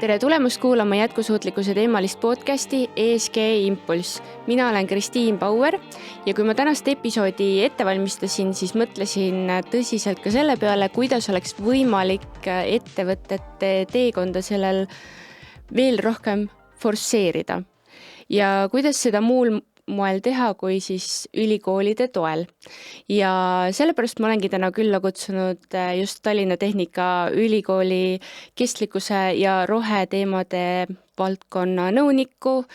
Tere tulemust kuulama jätkusuutlikkuse teemalist podcasti ESG Impulss. Mina olen Kristiin Bauer ja kui ma tänast episoodi ette valmistasin, siis mõtlesin tõsiselt ka selle peale, kuidas oleks võimalik ettevõtete teekonda sellel veel rohkem forsseerida ja kuidas seda muul moel teha kui siis ülikoolide toel. Ja sellepärast ma olengi täna külla kutsunud just Tallinna Tehnikaülikooli kestlikkuse ja roheteemade valdkonna nõuniku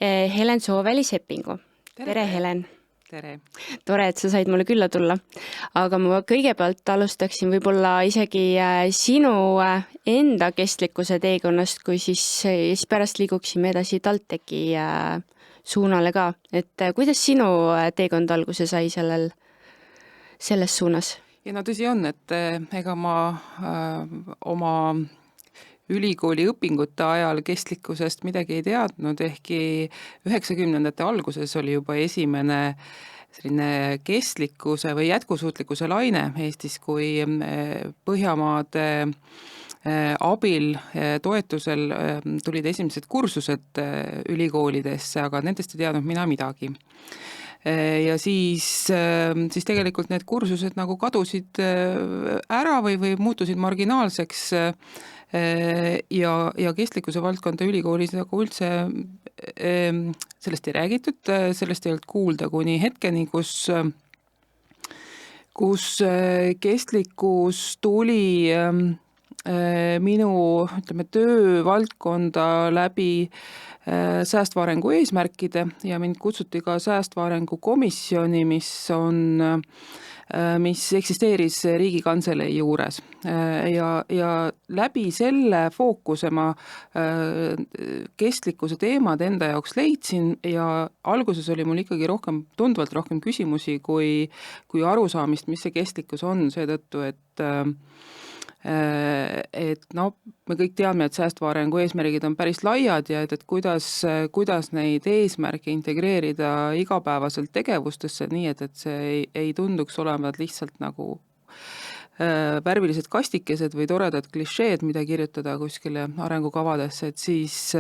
Helen Sooväli-Seppingu. Tere, Helen! Tere! Tore, et sa said mulle külla tulla. Aga ma kõigepealt alustaksin võib-olla isegi sinu enda kestlikkuse teekonnast, kui siis pärast liiguksime edasi TalTechi suunale ka. Et kuidas sinu teekond alguse sai selles suunas? Ja tõsi on, et ega ma oma ülikooli õpingute ajal kestlikkusest midagi ei teadnud, ehkki 90ndate alguses oli juba esimene selline kestlikkuse või jätkusuutlikkuse laine Eestis, kui Põhjamaade abil, toetusel tulid esimesed kursused ülikoolidesse, aga nendest ei teadnud mina midagi. Ja siis tegelikult need kursused nagu kadusid ära või muutusid marginaalseks ja kestlikkuse valdkonda ülikoolis nagu üldse sellest ei räägitud, sellest ei olnud kuulda kuni hetkeni, kus kestlikkus tuli minu töövaldkonda läbi säästva arengu eesmärkide ja mind kutsuti ka säästva arengu komisjoni, mis eksisteeris Riigikantselei juures. Ja läbi selle fookuse ma kestlikkuse teemad enda jaoks leidsin ja alguses oli mul ikkagi tunduvalt rohkem küsimusi kui arusaamist, mis see kestlikkus on, seetõttu, et me kõik teame, et säästva arengu eesmärgid on päris laiad ja et kuidas neid eesmärke integreerida igapäevaselt tegevustesse, nii et see ei tunduks olevat lihtsalt nagu värvilised kastikesed või toredad klišeed, mida kirjutada kuskile arengukavadesse, et siis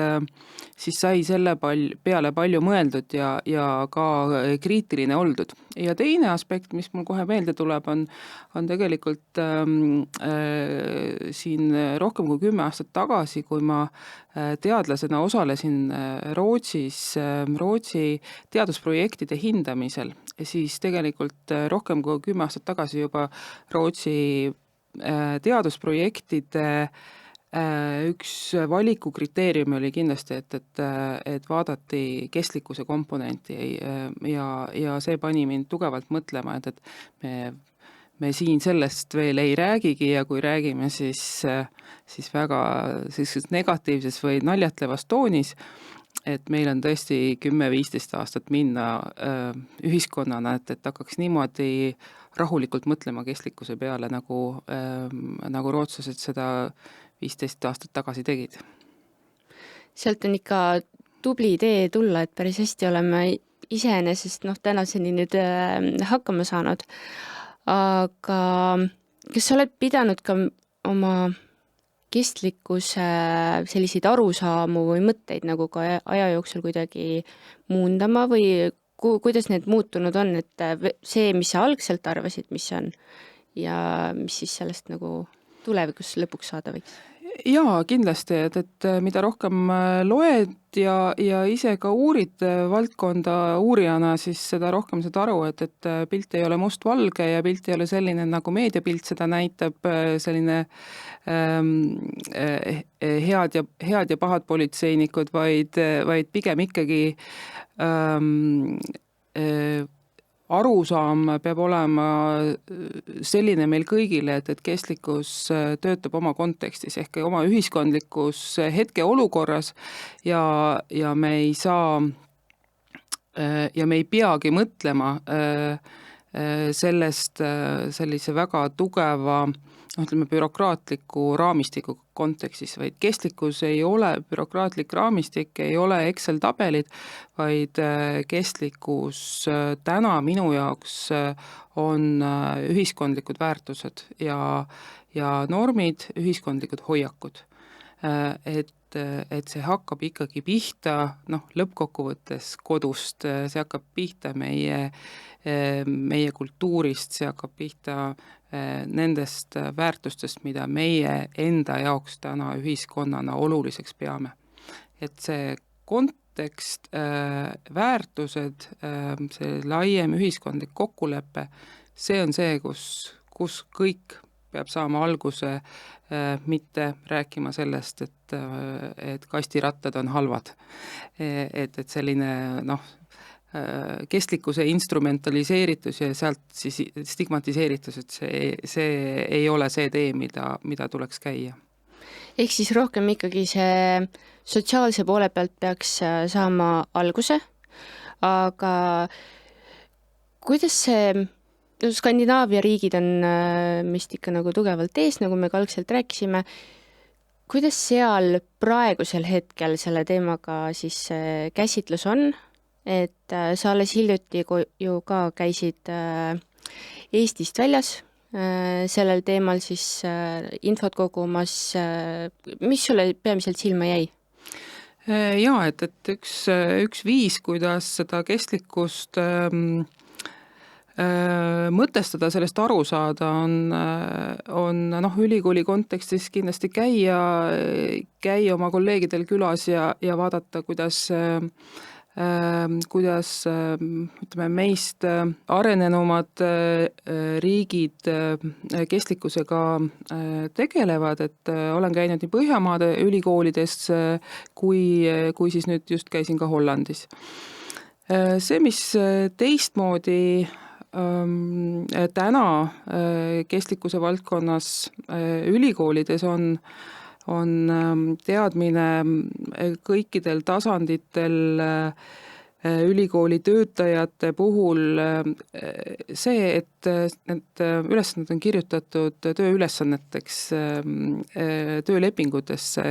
sai selle peale palju mõeldud ja ka kriitiline oldud. Ja teine aspekt, mis mul kohe meelde tuleb, on tegelikult siin rohkem kui 10 aastat tagasi, kui ma teadlasena osalesin Rootsi teadusprojektide hindamisel, siis tegelikult rohkem kui 10 aastat tagasi juba Rootsi teadusprojektide üks valikukriteerium oli kindlasti, et vaadati kestlikkuse komponenti ja see pani mind tugevalt mõtlema, et me siin sellest veel ei räägigi ja kui räägime, siis väga negatiivses või naljatlevas toonis, et meil on tõesti 10-15 aastat minna ühiskonnana, et hakkaks niimoodi rahulikult mõtlema kestlikkuse peale, nagu rootslased seda 15 aastat tagasi tegid. Sealt on ikka tubli idee tulla, et päris hästi oleme iseenesest tänaseni nüüd hakkama saanud. Aga kas sa oled pidanud ka oma kestlikkuse selliseid arusaamu või mõtteid nagu ka aja jooksul kuidagi muundama või kuidas need muutunud on, et see, mis sa algselt arvasid, mis on ja mis siis sellest nagu tulevikus lõpuks saada võiks? Jaa, kindlasti, et mida rohkem loed ja ise ka uurid valdkonda uurijana, siis seda rohkem saad aru, et pilt ei ole mustvalge ja pilt ei ole selline, nagu meediapilt seda näitab, selline head ja pahad politseinikud, vaid pigem ikkagi arusaam peab olema selline meil kõigile, et kestlikkus töötab oma kontekstis ehk oma ühiskondlikus hetkeolukorras ja me ei saa ja me ei peagi mõtlema sellest sellise väga tugeva bürokraatliku raamistiku kontekstis, vaid kestlikkus ei ole bürokraatlik raamistik, ei ole Excel-tabelid, vaid kestlikkus täna minu jaoks on ühiskondlikud väärtused ja normid, ühiskondlikud hoiakud. et see hakkab ikkagi pihta, lõppkokkuvõttes kodust, see hakkab pihta meie kultuurist, see hakkab pihta nendest väärtustest, mida meie enda jaoks täna ühiskonnana oluliseks peame. Et see kontekst, väärtused, see laiem ühiskondlik kokkulepe, see on see, kus kõik peab saama alguse, mitte rääkima sellest, et kastirattad on halvad. Et selline kestlikkuse instrumentaliseeritus ja sealt siis stigmatiseeritus, et see ei ole see tee, mida tuleks käia. Ehk siis rohkem ikkagi see sotsiaalse poole pealt peaks saama alguse, aga kuidas see Skandinaavia riigid on meist ikka nagu tugevalt ees, nagu me ka algselt rääkisime, kuidas seal praegusel hetkel selle teemaga siis käsitlus on, et sa alles hiljuti ju ka käisid Eestist väljas sellel teemal siis infot kogumas, mis sulle peamiselt silma jäi? Jaa, et üks viis, kuidas seda kestlikkust mõtestada, sellest aru saada, on ülikooli kontekstis kindlasti käia oma kolleegidel külas ja vaadata, kuidas ütleme, meist arenenumad riigid kestlikkusega tegelevad, et olen käinud nii Põhjamaade ülikoolides, kui siis nüüd just käisin ka Hollandis. See, mis teistmoodi täna kestlikkuse valdkonnas ülikoolides on teadmine kõikidel tasanditel ülikooli töötajate puhul see, et need ülesanded on kirjutatud tööülesanneteks, töölepingutesse,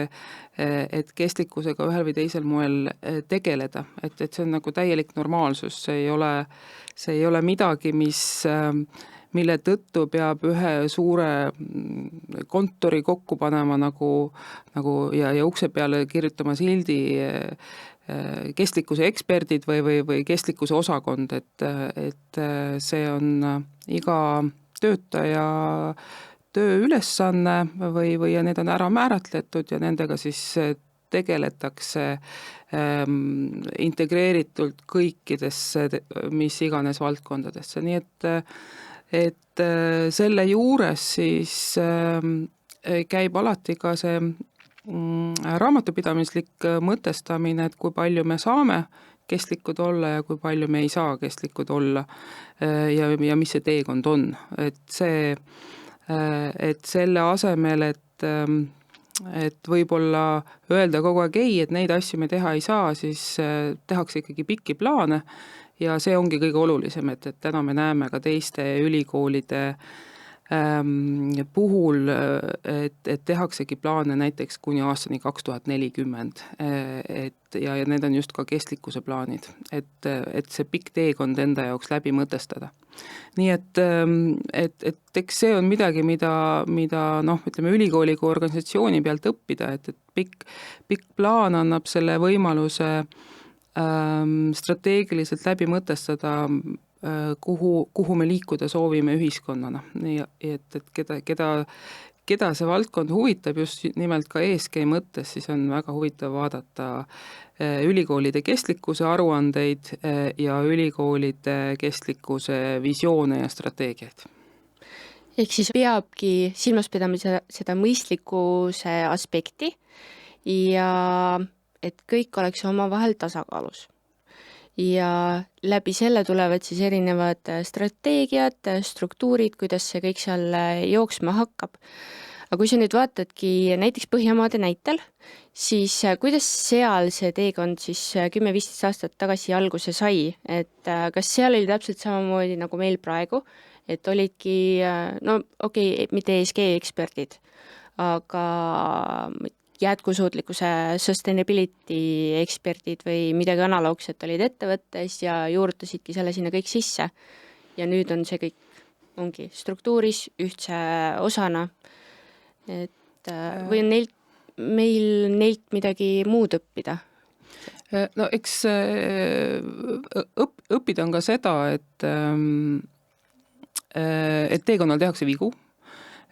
et kestlikkusega ühel või teisel moel tegeleda, et see on nagu täielik normaalsus, see ei ole midagi, mille tõttu peab ühe suure kontori kokku panema ja ukse peale kirjutama sildi kestlikkuse eksperdid või kestlikkuse osakond, et see on iga töötaja tööülesanne või need on ära määratletud ja nendega siis tegeletakse integreeritult kõikidesse mis iganes valdkondadesse, nii et selle juures siis käib alati ka see raamatupidamislik mõtestamine, et kui palju me saame kestlikud olla ja kui palju me ei saa kestlikud olla ja mis see teekond on. Et selle asemel, et võib-olla öelda kogu aeg ei, et neid asju me teha ei saa, siis tehakse ikkagi pikki plaane ja see ongi kõige olulisem, et täna me näeme ka teiste ülikoolide puhul, et tehaksegi plaane näiteks kuni aastani 2040, ja need on just ka kestlikkuse plaanid, et see pikk teekond enda jaoks läbi mõtestada. Nii et eks see on midagi, mida ütleme ülikooli kui organisatsiooni pealt õppida, et pikk plaan annab selle võimaluse strateegiliselt läbi mõtestada, kuhu me liikuda soovime ühiskonnana. Et keda see valdkond huvitab just nimelt ka ESG mõttes, siis on väga huvitav vaadata ülikoolide kestlikkuse aruandeid ja ülikoolide kestlikkuse visioone ja strateegiaid. Ehk siis peabki silmas pidama seda mõistlikkuse aspekti ja et kõik oleks omavahel tasakaalus. Ja läbi selle tulevad siis erinevad strateegiad, struktuurid, kuidas see kõik seal jooksma hakkab. Aga kui sa nüüd vaatadki näiteks Põhjamaade näitel, siis kuidas seal see teekond siis 10-15 aastat tagasi alguse sai, et kas seal oli täpselt samamoodi nagu meil praegu, et olidki, mitte ESG eksperdid, aga jätkusuutlikkuse sustainability eksperdid või midagi analoogset olid ettevõttes ja juurutasidki selle sinna kõik sisse. Ja nüüd on see kõik ongi struktuuris ühtse osana. Et või on neil meil neilt midagi muud õppida? No eks õppida on ka seda, et teekonnal tehakse vigu.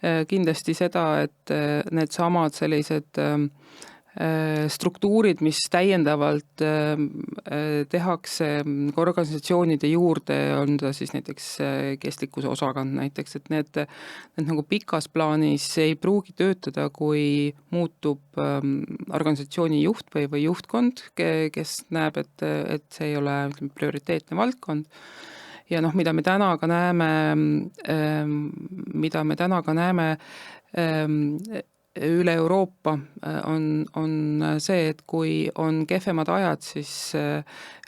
Kindlasti seda, et need samad sellised struktuurid, mis täiendavalt tehakse ka organisatsioonide juurde, on ta siis näiteks kestlikkuse osakond näiteks, et need nagu pikas plaanis ei pruugi töötada, kui muutub organisatsiooni juht või juhtkond, kes näeb, et see ei ole prioriteetne valdkond. Ja mida me täna ka näeme üle Euroopa on see, et kui on kehvemad ajad, siis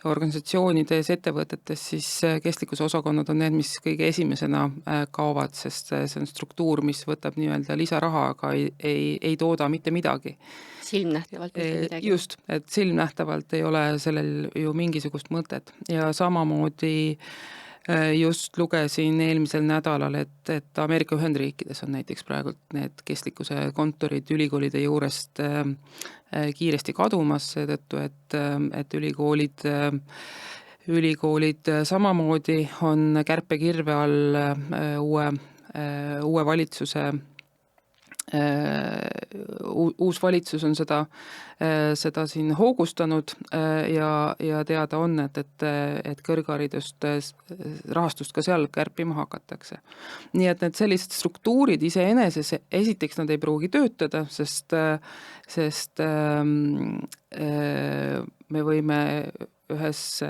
organisatsioonides, ettevõtetes, siis kestlikkuse osakonnad on need, mis kõige esimesena kaovad, sest see on struktuur, mis võtab nii-öelda lisaraha, aga ei tooda mitte midagi. Silmnähtavalt mitte midagi. Just, et silmnähtavalt ei ole sellel ju mingisugust mõtet ja samamoodi just lugesin eelmisel nädalal, et Ameerika Ühendriikides on näiteks praegu need kestlikkuse kontorid ülikoolide juurest kiiresti kadumas, seetõttu, et ülikoolid samamoodi on kärpekirve all uue valitsuse uus valitsus on seda siin hoogustanud ja teada on, et kõrgharidust rahastust ka seal kärpima hakatakse. Nii et need sellised struktuurid iseeneses, esiteks nad ei pruugi töötada, sest me võime ühes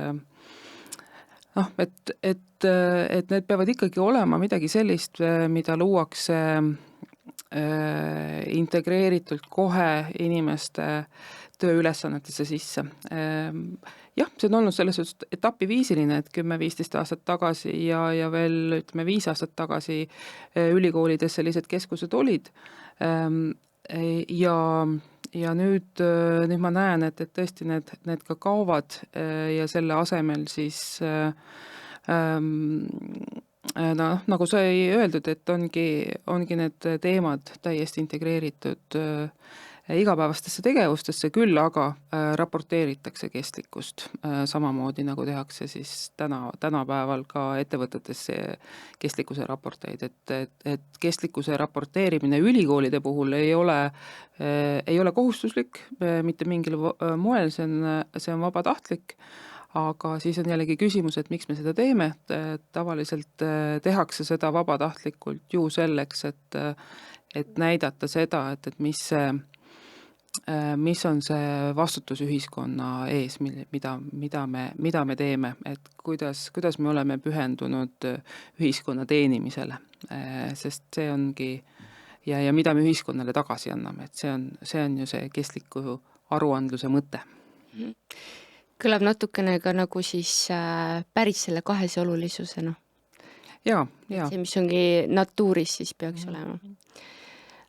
et need peavad ikkagi olema midagi sellist, mida luuakse integreeritult kohe inimeste tööülesannetesse sisse. Jah, see on olnud selles suhtes etapiviisiline, et 10-15 aastat tagasi ja veel 5 aastat tagasi ülikoolides sellised keskused olid. Ja nüüd ma näen, et tõesti need ka kaovad ja selle asemel siis nagu sai öeldud, et ongi need teemad täiesti integreeritud igapäevastesse tegevustesse, küll aga raporteeritakse kestlikkust samamoodi, nagu tehakse siis tänapäeval ka ettevõtetes kestlikkuse raporteid, et kestlikkuse raporteerimine ülikoolide puhul ei ole kohustuslik mitte mingil moel, see on vabatahtlik. Aga siis on jällegi küsimus, et miks me seda teeme, tavaliselt tehakse seda vabatahtlikult ju selleks, et näidata seda, et mis on see vastutus ühiskonna ees, mida me teeme, et kuidas me oleme pühendunud ühiskonna teenimisele, sest see ongi ja mida me ühiskonnale tagasi anname, et see on ju see kestliku aruandluse mõte. Kõlab natukene ka nagu siis päris selle kahese olulisusena. Ja. See, mis ongi natuuris, siis peaks olema.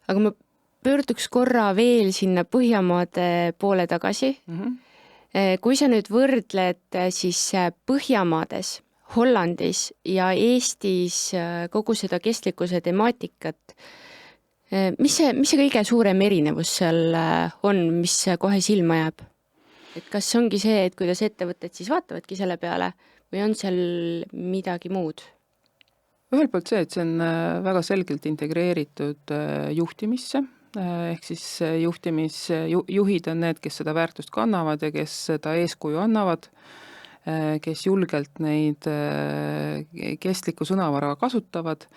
Aga ma pöörduks korra veel sinna Põhjamaade poole tagasi. Kui sa nüüd võrdled siis Põhjamaades, Hollandis ja Eestis kogu seda kestlikkuse temaatikat, mis see kõige suurem erinevus seal on, mis kohe silma jääb? Et kas ongi see, et kuidas ettevõtted siis vaatavadki selle peale või on seal midagi muud? Ühelt poolt see, et see on väga selgelt integreeritud juhtimisse, ehk siis juhid on need, kes seda väärtust kannavad ja kes seda eeskuju annavad, kes julgelt neid kestliku sõnavara kasutavad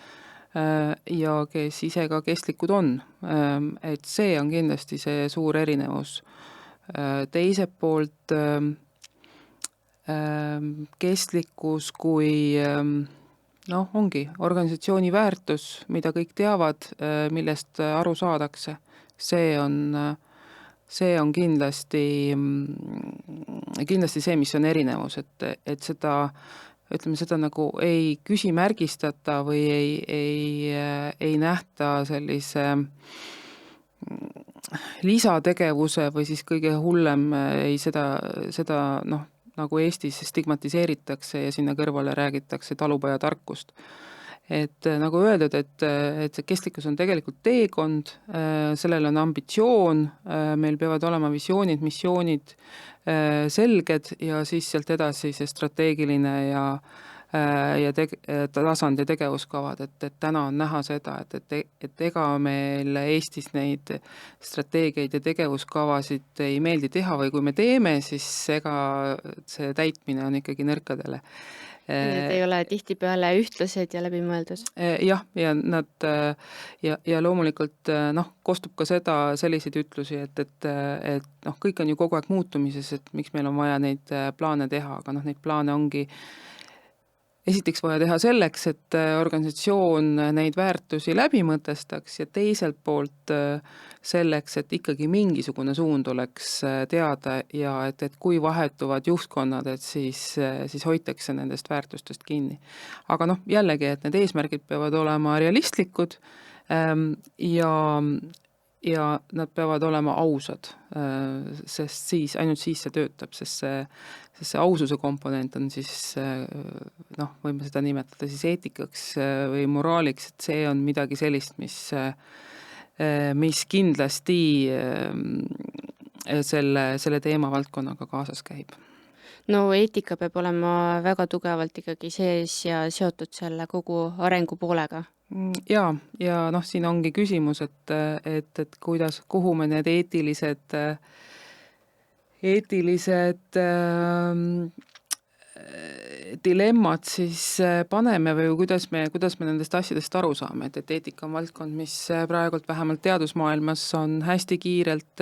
ja kes ise ka kestlikud on. Et see on kindlasti see suur erinevus. Teiselt poolt kestlikkus kui ongi organisatsiooni väärtus, mida kõik teavad, millest aru saadakse, see on kindlasti see, mis on erinevus, et seda nagu ei küsimärgistata või ei nähta sellise lisategevuse või siis kõige hullem seda nagu Eestis stigmatiseeritakse ja sinna kõrvale räägitakse talupoja tarkust. et nagu öeldud, et see kestlikkus on tegelikult teekond, sellel on ambitsioon, meil peavad olema visioonid, missioonid selged ja siis sealt edasi see strateegiline ja tasand ja tegevuskavad, et täna on näha seda, et ega meil Eestis neid strateegiaid ja tegevuskavasid ei meeldi teha või kui me teeme, siis ega see täitmine on ikkagi nõrkadele. Need ei ole tihtipeale ühtlased ja läbimõeldud. Jah, ja nad ja loomulikult kostub ka selliseid ütlusi, et kõik on ju kogu aeg muutumises, et miks meil on vaja neid plaane teha, aga neid plaane ongi esiteks vaja teha selleks, et organisatsioon neid väärtusi läbi mõtestaks ja teiselt poolt selleks, et ikkagi mingisugune suund oleks teada ja et kui vahetuvad juhtkonnad, et siis hoitakse nendest väärtustest kinni. Aga jällegi, et need eesmärgid peavad olema realistlikud ja nad peavad olema ausad, sest ainult siis see töötab, sest see aususe komponent on siis, võime seda nimetada siis eetikaks või moraaliks, et see on midagi sellist, mis kindlasti selle teemavaldkonnaga kaasas käib. No eetika peab olema väga tugevalt ikkagi sees ja seotud selle kogu arengu poolega. Ja siin ongi küsimus, et kuidas, kuhu me need eetilised dilemmad siis paneme või kuidas me nendest asjadest aru saame, et eetika on valdkond, mis praegult vähemalt teadusmaailmas on hästi kiirelt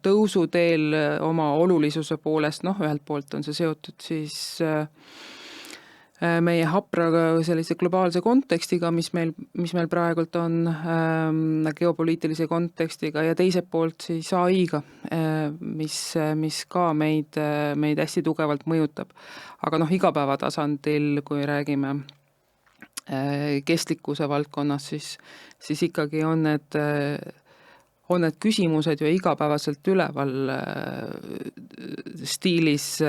tõusuteel oma olulisuse poolest, ühelt poolt on see seotud siis meie hapra sellise globaalse kontekstiga, mis meil praegult on geopoliitilise kontekstiga ja teiselt poolt siis AI-ga, mis ka meid hästi tugevalt mõjutab. Aga igapäevatasandil, kui räägime kestlikkuse valdkonnas, siis ikkagi on need küsimused ju igapäevaselt üleval stiilis,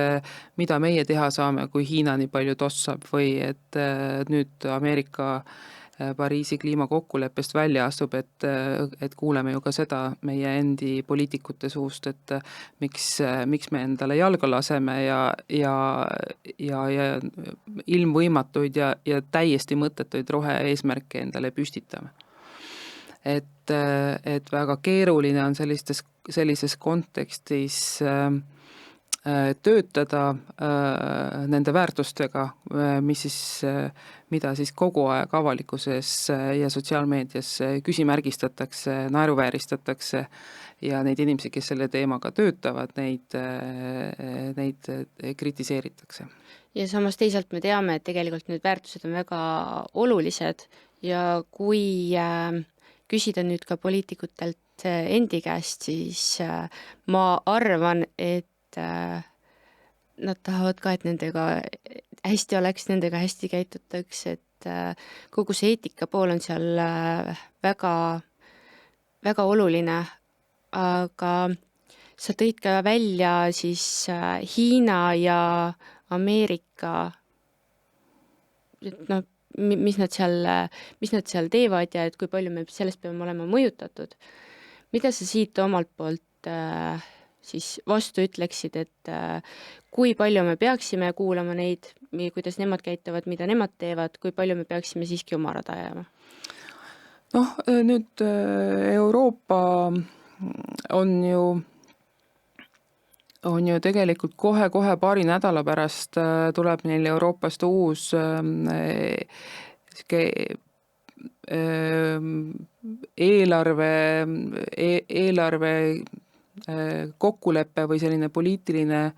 mida meie teha saame, kui Hiina nii palju tossab või et nüüd Ameerika Pariisi kliimakokkuleppest välja astub, et kuuleme ju ka seda meie endi poliitikute suust, et miks me endale jalga laseme ja ilmvõimatuid ja täiesti mõttetuid rohe-eesmärke endale püstitame. Et väga keeruline on sellises kontekstis töötada nende väärtustega, mida siis kogu aeg avalikkuses ja sotsiaalmeedias küsimärgistatakse, naeruvääristatakse ja neid inimesi, kes selle teemaga töötavad, neid kritiseeritakse. Ja samas teisalt me teame, et tegelikult need väärtused on väga olulised ja kui küsida nüüd ka poliitikutelt endi käest, siis ma arvan, et nad tahavad ka, et nendega hästi oleks, nendega hästi käitutaks, et kogu see eetika pool on seal väga, väga oluline, aga sa tõid ka välja siis Hiina ja Ameerika, et mis nad seal teevad ja et kui palju me sellest peame olema mõjutatud. Mida sa siit omalt poolt siis vastu ütleksid, et kui palju me peaksime kuulama neid, kuidas nemad käituvad, mida nemad teevad, kui palju me peaksime siiski oma rada ajama? Nüüd Euroopa on ju tegelikult kohe paari nädala pärast tuleb neil Euroopast uus eelarve kokkulepe või selline poliitiline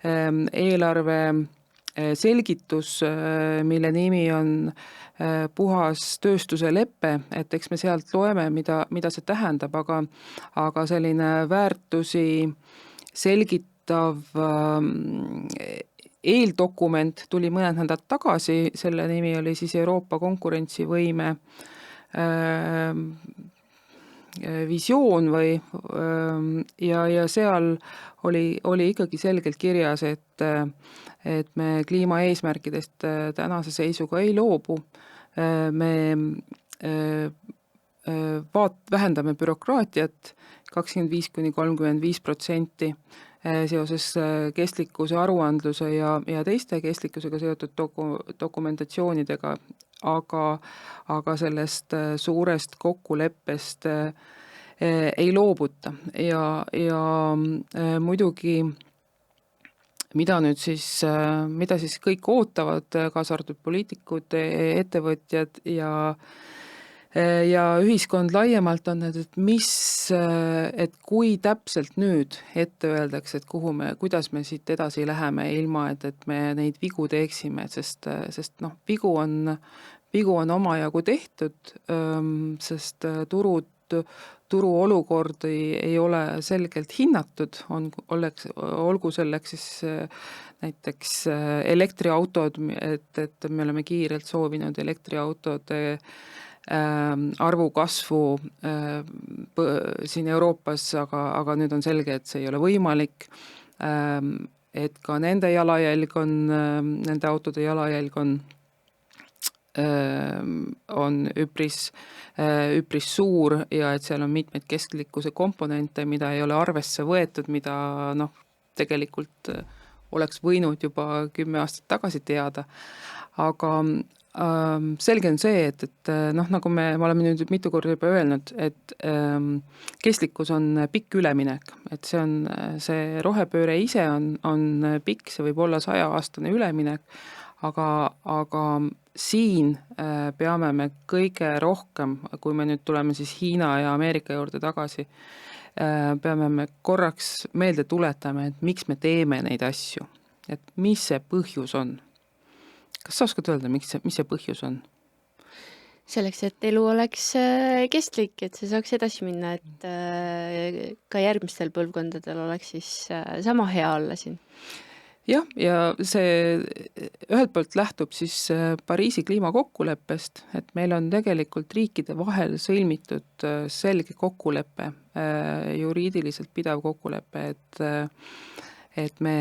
eelarve selgitus, mille nimi on puhas tööstuse leppe, et eks me sealt loeme, mida see tähendab, aga selline väärtusi selgitav eeldokument tuli mõned nädalad tagasi, selle nimi oli siis Euroopa konkurentsivõime visioon ja seal oli ikkagi selgelt kirjas, et me kliimaeesmärkidest tänase seisuga ei loobu. Me vähendame bürokraatiat 25–35% seoses kestlikkuse aruandluse ja teiste kestlikkusega seotud dokumentatsioonidega, aga sellest suurest kokkuleppest ei loobuta ja muidugi mida siis kõik ootavad, kaasa arvatud poliitikud, ettevõtjad ja ühiskond laiemalt on, et kui täpselt nüüd ette öeldakse, et kuidas me siit edasi läheme, ilma et me neid vigu teeksime, sest vigu on omajagu tehtud, sest turu olukord ei ole selgelt hinnatud, olgu selleks siis näiteks elektriautod, et me oleme kiirelt soovinud elektriautode arvu kasvu siin Euroopas, aga nüüd on selge, et see ei ole võimalik, et ka nende autode jalajälg on üpris suur ja et seal on mitmeid kestlikkuse komponente, mida ei ole arvesse võetud, mida tegelikult oleks võinud juba 10 aastat tagasi teada. Aga selge on see, et nagu me oleme nüüd mitu korda juba öelnud, et kestlikkus on pikk üleminek, et see rohepööre ise on pikk, see võib olla 100-aastane üleminek, aga siin peame me kõige rohkem, kui me nüüd tuleme siis Hiina ja Ameerika juurde tagasi, peame me korraks meelde tuletama, et miks me teeme neid asju, et mis see põhjus on. Kas sa oskad öelda, mis see põhjus on? Selleks, et elu oleks kestlik, et see saaks edasi minna, et ka järgmistel põlvkondadel oleks siis sama hea olla siin. Jah, ja see ühelt poolt lähtub siis Pariisi kliimakokkuleppest, et meil on tegelikult riikide vahel sõlmitud selge kokkulepe, juriidiliselt pidav kokkulepe, et me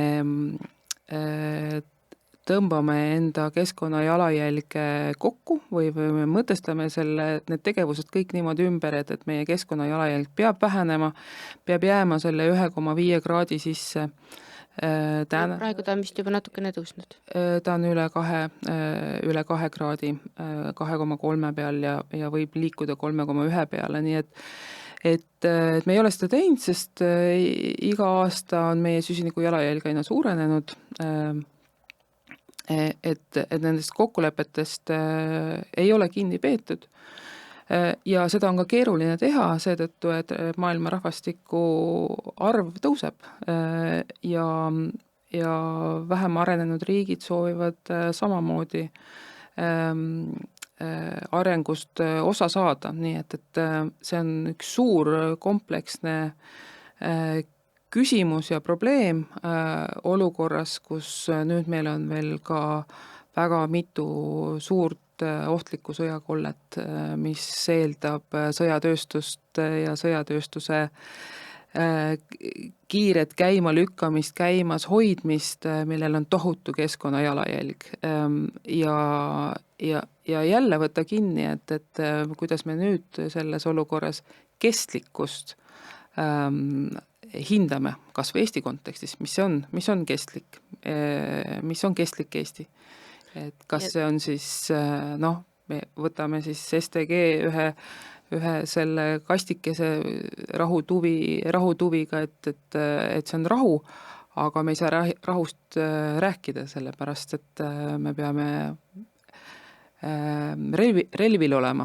tõmbame enda keskkonna jalajälge kokku või me mõtestame need tegevused kõik niimoodi ümber, et meie keskkonna jalajälg peab vähenema, peab jääma selle 1,5 kraadi sisse. Praegu ta on vist juba natukene tõusnud. Ta on üle 2 kraadi, 2,3 peal ja võib liikuda 3,1 peale, nii et me ei ole seda teinud, sest iga aasta on meie süsiniku jalajälg aina suurenenud, et nendest kokkulepetest ei ole kinni peetud. Ja seda on ka keeruline teha seetõttu, et maailma rahvastiku arv tõuseb ja vähem arenenud riigid soovivad samamoodi arengust osa saada, nii et see on üks suur kompleksne küsimus ja probleem olukorras, kus nüüd meil on veel ka väga mitu suurt ohtlikku sõjakollet, mis eeldab sõjatööstust ja sõjatööstuse kiiret käimas hoidmist, millel on tohutu keskkonna jalajälg. Ja jälle võtta kinni, et kuidas me nüüd selles olukorras kestlikkust hindame, kas või Eesti kontekstis, mis on kestlik, mis on kestlik Eesti. Et kas see on siis, me võtame siis STG ühe selle kastikese rahutuviga, et see on rahu, aga me ei saa rahust rääkida, sellepärast, et me peame relvil olema.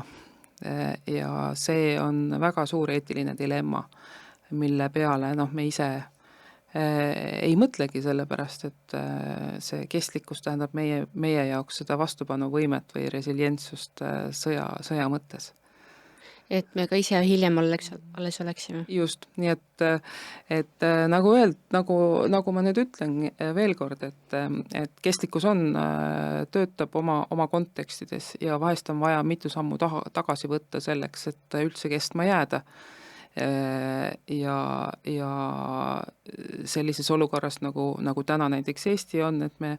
Ja see on väga suur eetiline dilemma, mille peale me ise ei mõtlegi, sellepärast, et see kestlikkus tähendab meie jaoks seda vastupanuvõimet või resilientsust sõja mõttes. et me ka ise hiljem alles oleksime. Just, nii et nagu ma nüüd ütlen veel kord, et kestlikkus töötab oma kontekstides ja vahest on vaja mitu sammu tagasi võtta selleks, et üldse kestma jääda. Ja sellises olukorras, nagu täna näiteks Eesti on, et me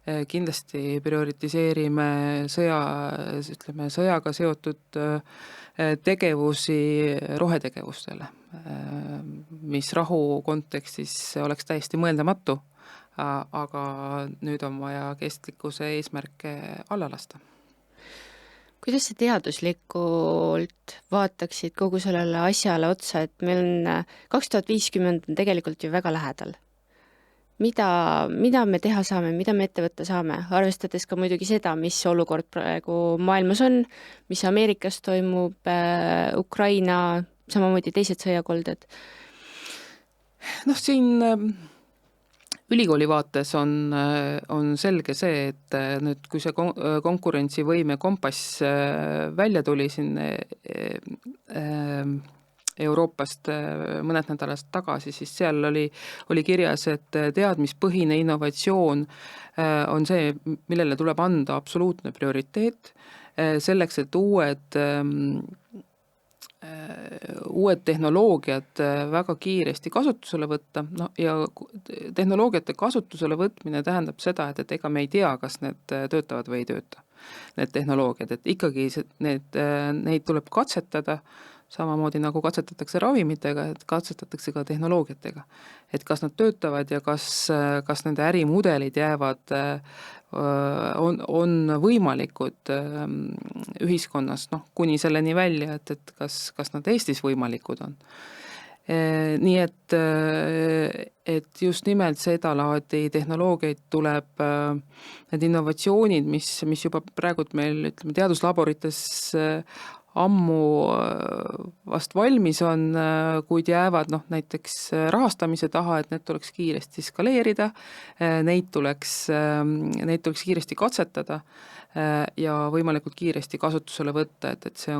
kindlasti prioritiseerime sõjaga seotud tegevusi rohetegevustele, mis rahu kontekstis oleks täiesti mõeldamatu, aga nüüd on vaja kestlikkuse eesmärke alla lasta. Kuidas sa teaduslikult vaataksid kogu sellele asjale otsa, et meil on 2050 on tegelikult ju väga lähedal? Mida me teha saame, mida me ette võtta saame, arvestades ka muidugi seda, mis olukord praegu maailmas on, mis Ameerikas toimub, Ukraina, samamoodi teised sõjakolded? Siin ülikooli vaates on selge see, et nüüd, kui see konkurentsivõime kompass välja tuli siin Euroopast mõned nädalast tagasi, siis seal oli kirjas, et teadmispõhine innovatsioon on see, millele tuleb anda absoluutne prioriteet, selleks, et uued tehnoloogiad väga kiiresti kasutusele võtta, ja tehnoloogiate kasutusele võtmine tähendab seda, et ega me ei tea, kas need töötavad või ei tööta, need tehnoloogiad, et ikkagi neid tuleb katsetada, samamoodi nagu katsetatakse ravimitega, et katsetatakse ka tehnoloogiatega. Et kas nad töötavad ja kas nende ärimudelid jäävad, on võimalikud ühiskonnas, kuni selleni välja, et kas nad Eestis võimalikud on. Nii et just nimelt seda laadi tehnoloogiaid tuleb, need innovatsioonid, mis juba praegu meil teaduslaborites ammu vast valmis on, kuid jäävad näiteks rahastamise taha, et need tuleks kiiresti skaleerida, neid tuleks kiiresti katsetada ja võimalikult kiiresti kasutusele võtta, et see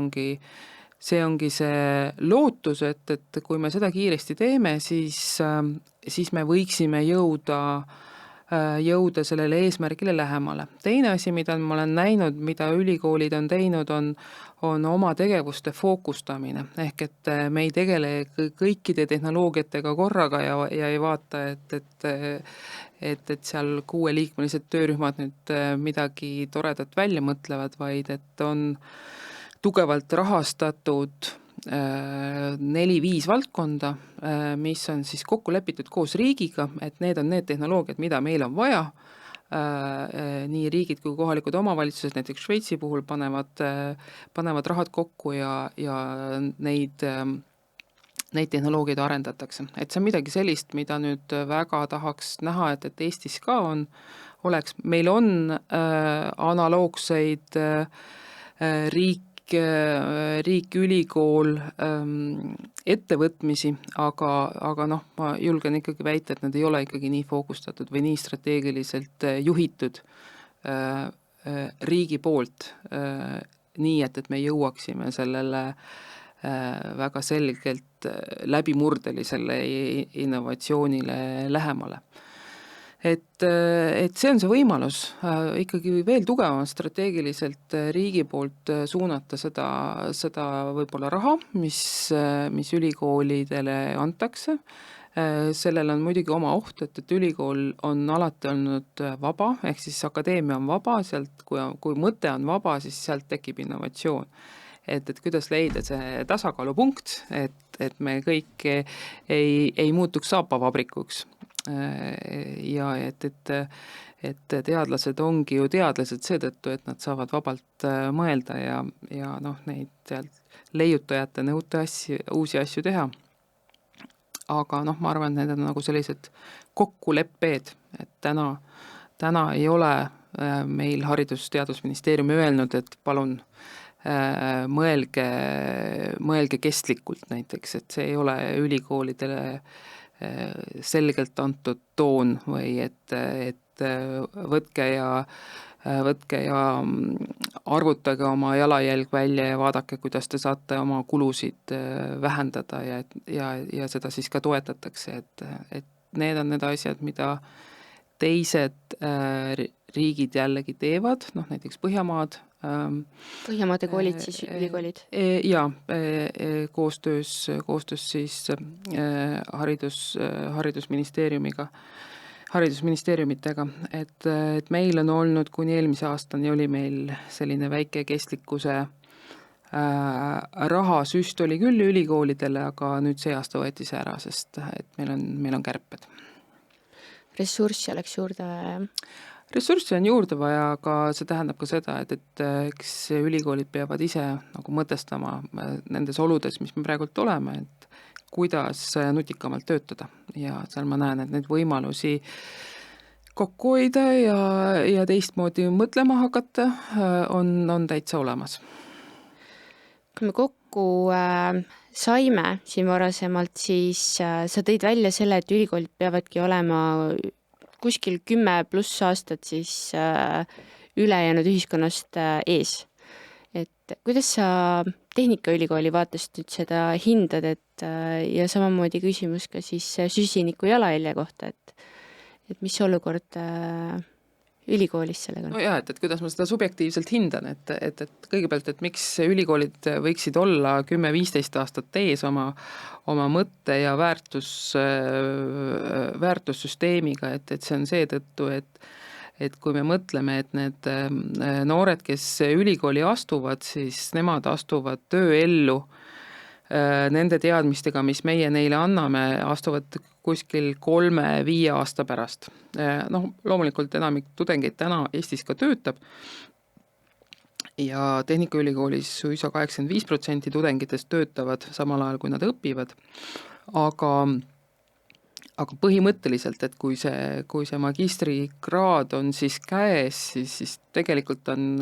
ongi see lootus, et kui me seda kiiresti teeme, siis me võiksime jõuda sellele eesmärgile lähemale. Teine asi, mida ma olen näinud, mida ülikoolid on teinud, on oma tegevuste fookustamine, ehk et me ei tegele kõikide tehnoloogiatega korraga ja ei vaata, et seal 6-liikmelised töörühmad nüüd midagi toredat välja mõtlevad, vaid et on tugevalt rahastatud 4-5 valdkonda, mis on siis kokku lepitud koos riigiga, et need on need tehnoloogiad, mida meil on vaja. Nii riigid kui kohalikud omavalitsused, näiteks Šveitsi puhul panevad rahad kokku ja neid tehnoloogiaid arendatakse. Et see on midagi sellist, mida nüüd väga tahaks näha, et Eestis ka oleks. Meil on analoogseid riik, ülikool, ettevõtmisi, aga ma julgen ikkagi väita, et nad ei ole ikkagi nii fookustatud või nii strateegiliselt juhitud riigi poolt, nii et me jõuaksime sellele väga selgelt läbimurdelisele innovatsioonile lähemale. Et see on see võimalus ikkagi veel tugevam strateegiliselt riigi poolt suunata seda võib-olla raha, mis ülikoolidele antakse. Sellel on muidugi oma oht, et ülikool on alati olnud vaba, ehk siis akadeemia on vaba, sealt kui mõte on vaba, siis sealt tekib innovatsioon. Et kuidas leida see tasakaalupunkt, et me kõik ei muutuks saapavabrikuks. Ja et teadlased ongi ju teadlased seetõttu, et nad saavad vabalt mõelda ja neid sealt leiutajate nõute uusi asju teha. Aga ma arvan, et need on nagu sellised kokkuleppeed, et täna ei ole meil Haridus-Teadusministeeriumi öelnud, et palun mõelge kestlikult näiteks, et see ei ole ülikoolidele selgelt antud toon või et võtke ja võtke ja arvutage oma jalajälg välja ja vaadake, kuidas te saate oma kulusid vähendada ja seda siis ka toetatakse, et need on need asjad, mida teised riigid jällegi teevad, noh näiteks Põhjamaad. Põhjamaade koolid siis, ülikoolid? Jaa, koostöös siis haridusministeeriumitega, et meil on olnud kuni eelmise aastani oli meil selline väike kestlikkuse rahasüst oli küll ülikoolidele, aga nüüd see aasta võeti see ära, sest et meil on kärped. Ressurssi oleks juurde vaja? Ressurssi on juurde vaja, aga see tähendab ka seda, et eks ülikoolid peavad ise nagu mõtestama nendes oludes, mis me praegult oleme, et kuidas nutikamalt töötada ja seal ma näen, et neid võimalusi kokku hoida ja teistmoodi mõtlema hakata on täitsa olemas. Kui me kokku saime siin varasemalt, siis sa tõid välja selle, et ülikoolid peavadki olema kuskil 10+ aastat siis ülejäänud ühiskonnast ees. Et kuidas sa Tehnikaülikooli vaatest nüüd seda hindad, ja samamoodi küsimus ka siis süsiniku jalajälje kohta, et mis olukord ülikoolis sellega on? No jah, et kuidas ma seda subjektiivselt hindan, et kõigepealt, et miks ülikoolid võiksid olla 10-15 aastat ees oma mõtte ja väärtussüsteemiga, et see on seetõttu, et kui me mõtleme, et need noored, kes ülikooli astuvad, siis nemad astuvad tööellu nende teadmistega, mis meie neile anname, astuvad kuskil 3-5 aasta pärast. Noh, loomulikult enamik tudengeid täna Eestis ka töötab ja Tehnikaülikoolis suisa 85% tudengitest töötavad samal ajal, kui nad õpivad, aga põhimõtteliselt, et kui see magistrikraad on siis käes, siis tegelikult on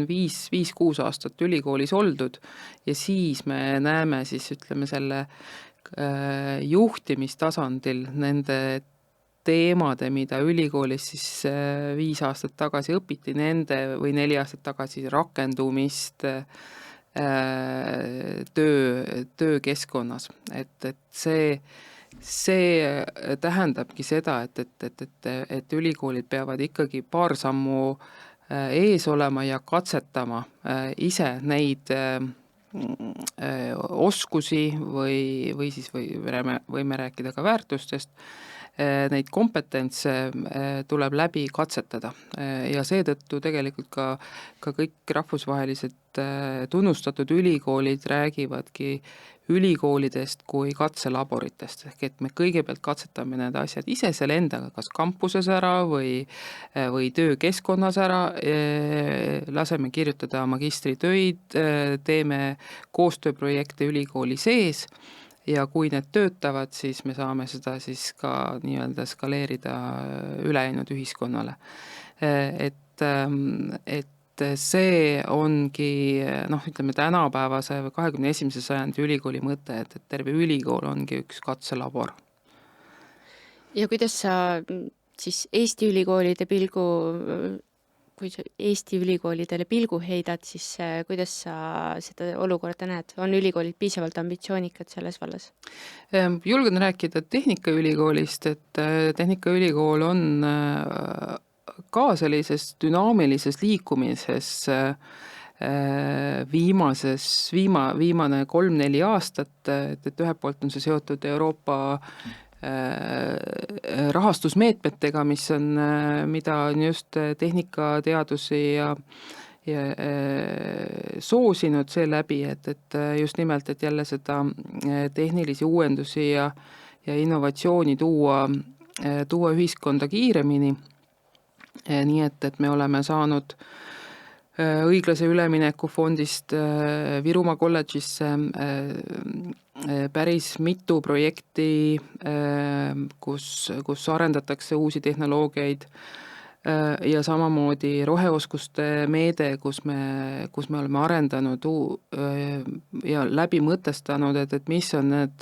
5-6 aastat ülikoolis oldud ja siis me näeme siis ütleme selle juhtimistasandil nende teemade, mida ülikoolis siis 5 aastat tagasi õpiti, nende või 4 aastat tagasi rakendumist töökeskkonnas, et see tähendabki seda, et ülikoolid peavad ikkagi paar sammu ees olema ja katsetama ise neid oskusi või siis võime rääkida ka väärtustest, neid kompetentse tuleb läbi katsetada ja seetõttu tegelikult ka kõik rahvusvahelised tunnustatud ülikoolid räägivadki ülikoolidest kui katselaboritest, ehk et me kõigepealt katsetame need asjad ise seal endaga, kas kampuses ära või töökeskkonnas ära, laseme kirjutada magistritöid, teeme koostööprojekte ülikooli sees ja kui need töötavad, siis me saame seda siis ka nii-öelda skaleerida ülejäänud ühiskonnale. Et see ongi, ütleme tänapäevase 21. sajandi ülikooli mõte, et terve ülikool ongi üks katselabor. Ja kuidas sa siis Eesti ülikoolide kui sa Eesti ülikoolidele pilgu heidad, siis kuidas sa seda olukorda näed? On ülikoolid piisavalt ambitsioonikad selles vallas? Julgen rääkida Tehnikaülikoolist, et Tehnikaülikool on ka sellises dünaamilises liikumises viimane 3-4 aastat, et ühelt poolt on see seotud Euroopa rahastusmeetmetega, mida on just tehnikateadusi ja soosinud seeläbi, et just nimelt, et jälle seda tehnilisi uuendusi ja innovatsiooni tuua ühiskonda kiiremini. Nii et me oleme saanud õiglase ülemineku fondist Virumaa kolledžisse päris mitu projekti, kus arendatakse uusi tehnoloogiaid ja samamoodi roheoskuste meede, kus me oleme arendanud ja läbi mõtestanud, et mis on need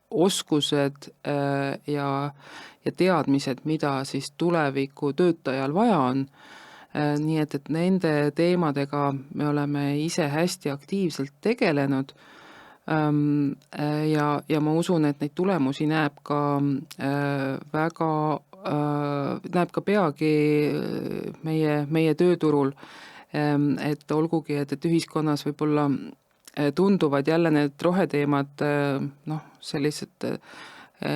oskused ja teadmised, mida siis tuleviku töötajal vaja on. Nii et nende teemadega me oleme ise hästi aktiivselt tegelenud ja ma usun, et neid tulemusi näeb ka peagi meie tööturul, et olgugi, et ühiskonnas võib-olla tunduvad jälle need roheteemad sellised